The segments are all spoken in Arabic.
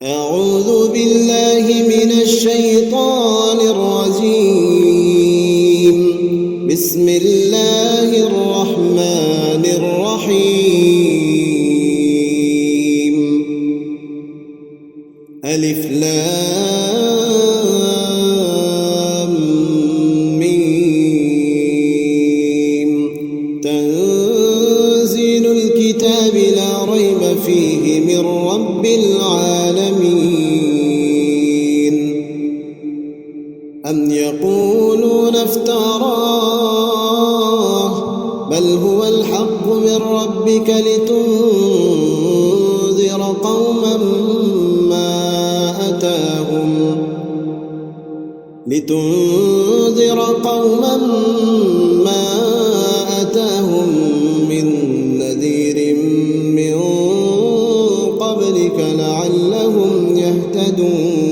أعوذ بالله من الشيطان الرجيم. بسم الله الرحمن الرحيم. ألف لام ميم. تنزيل الكتاب لا ريب فيه من رب العالمين. أم يقولون افتراه بل هو الحق من ربك لتنذر قوما ما أتاهم من نذير من قبلك لعلهم يهتدون.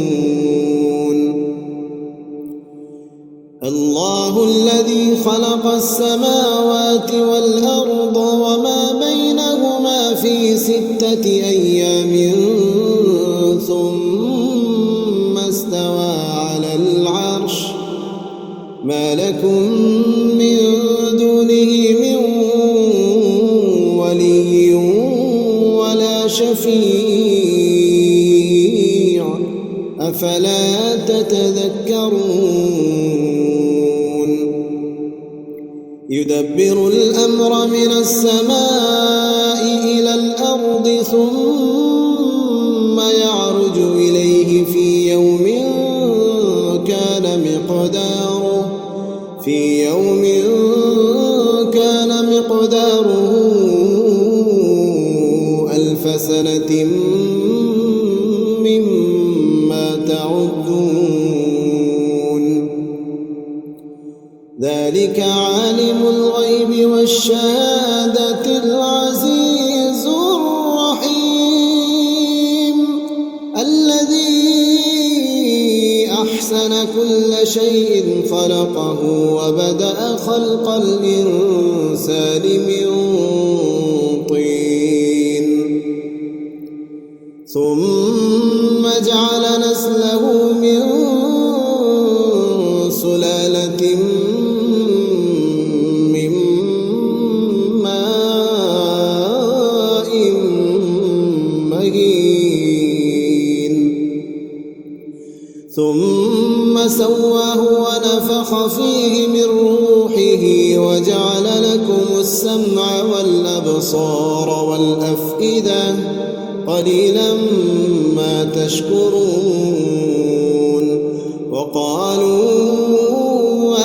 الله الذي خلق السماوات والأرض وما بينهما في 6 أيام ثم استوى على العرش. ما لكم من دونه من ولي ولا شفيع أفلا تتذكرون. يدبر الأمر من السماء إلى الأرض ثم يعرج إليه في يوم كان مقداره 1000 سنة مما تعدون. ذلك عالم الغيب والشهادة العزيز الرحيم الذي أحسن كل شيء خلقه وبدأ خلق الإنسان من طين ثم جعل نسله من سلالة من ماء مهين ثم سواه ونفخ فيه من روحه وجعل لكم السمع والأبصار والأفئدة قليلا ما تشكرون. وقالوا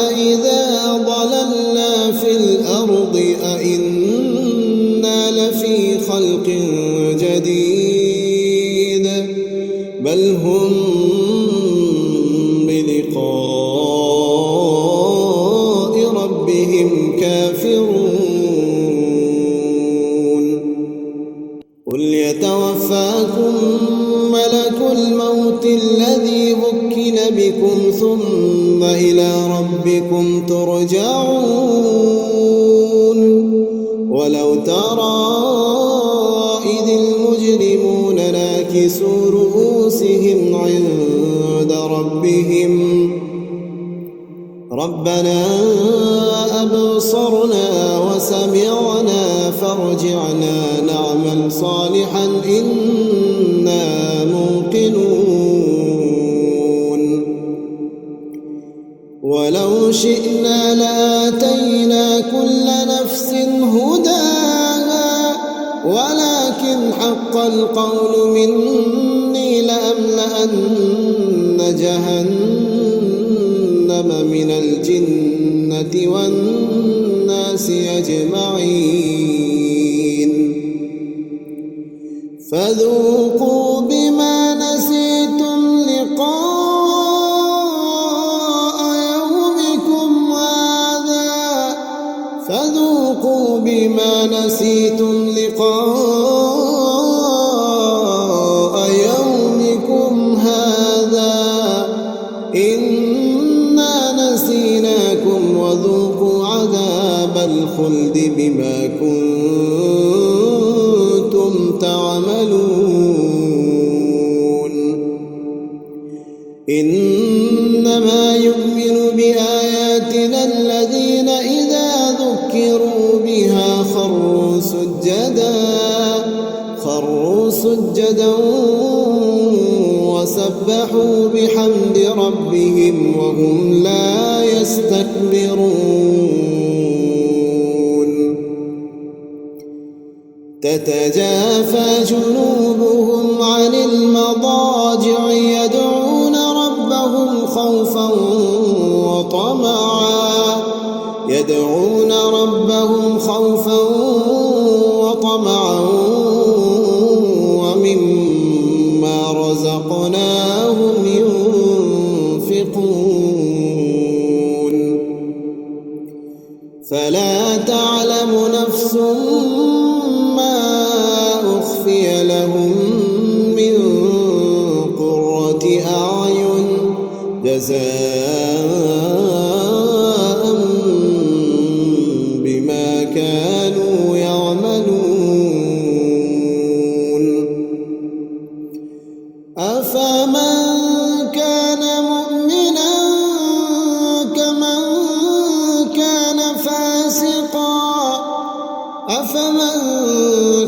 أإذا ضللنا في الأرض أإنا لفي خلق جديد بل هم بلقاء ربهم كافرون. قل يتوفاكم ملك الموت الذي وكل بكم ثم إلى ربكم ترجعون. ولو ترى إذ المجرمون ناكسوا رؤوسهم عند ربهم ربنا أبصرنا وسمعنا فارجعنا نعمل صالحا إنا موقنون. ولو شئنا لآتينا كل نفس هداها ولكن حق القول مني لأملأن جهنم من الجنة والناس أجمعين. فذوقوا بما نسيتم لقاء يومكم هذا إنا نسيناكم وذوقوا عذاب الخلد بما كنتم تعملون. إنما يؤمن بآياتنا الذين إذا ذكروا بها خروا سجدا وسبحوا بحمد ربهم وهم لا يستكبرون تتجافى جنوبهم عن المضاجع يدعون ربهم خوفا وطمعا ومما رزقناهم ينفقون فلا تعلم نفس ما أخفي لهم من قرة أعين جزاء بما كانوا يعملون أفمن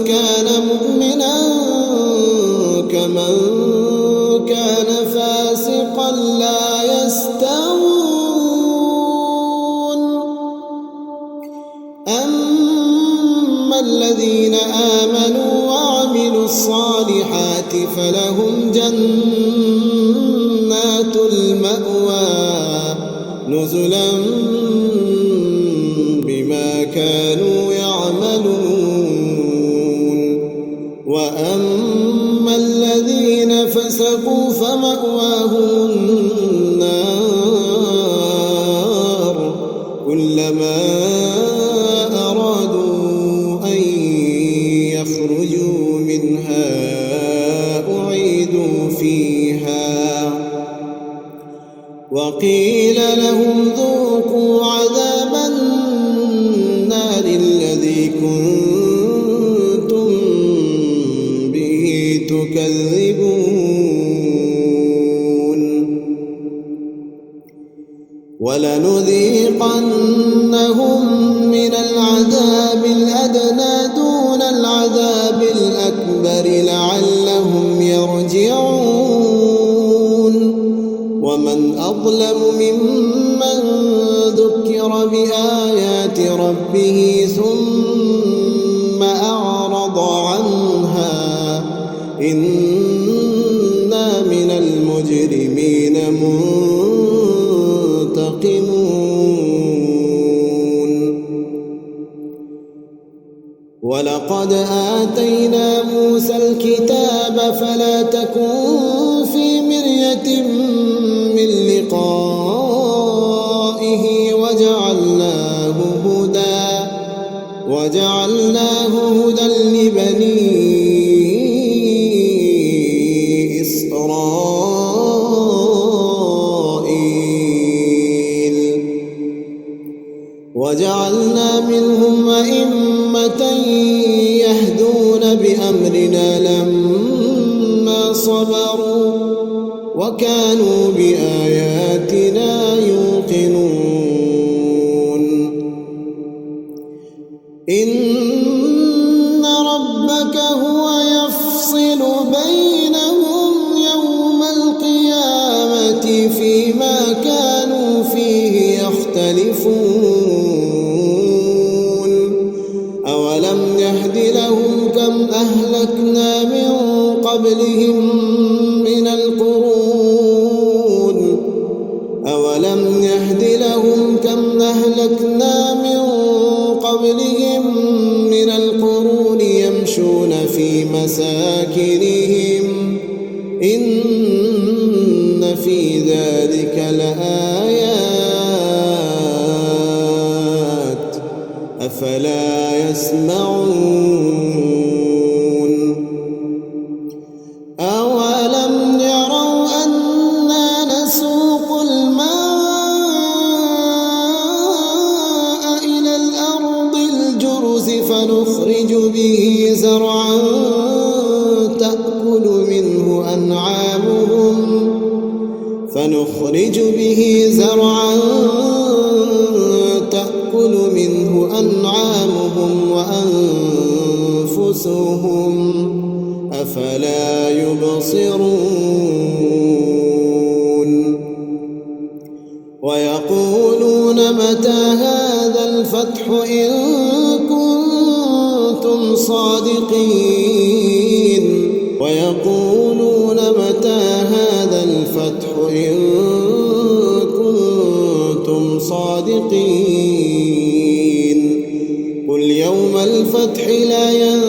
كان مؤمنا كمن كان فاسقا لا يستوون أما الذين آمنوا وعملوا الصالحات فلهم جنات المأوى نزلا بما كانوا يعملون وأما الذين فسقوا فمأواهم النار كلما أرادوا أن يخرجوا منها أعيدوا فيها وقيل لهم ذوقوا عذاب النار الذي كنتم به تكذبون ولنذيقنهم من العذاب الأدنى دون العذاب الأكبر لعلهم يرجعون ومن أظلم ممن ذكر بآيات ربه ثم أعرض عنها إنا من المجرمين منتقمون ولقد آتينا موسى الكتاب فلا تكن في مرية من لقائه وجعلناه هدى لبني إسرائيل وجعلنا منهم أئمة يهدون بأمرنا لما صبروا وكانوا بآياتنا يوقنون إن ربك هو يفصل بينهم يوم القيامة فيما كانوا فيه يختلفون أولم يهد لهم كم أهلكنا من قبلهم من القرون يمشون في مساكنهم إن في ذلك لآيات أفلا يسمعون أولم يروا أنا نسوق الماء إلى الأرض الجرز فنخرج به زرعا تأكل منه أنعامهم فنخرج به زرعا تأكل منه أنعامهم وأنفسهم أفلا يبصرون ويقولون متى هذا الفتح إن كنتم صادقين ويقولون متى هذا الفتح إن كنتم صادقين قل يوم الفتح لا ينفع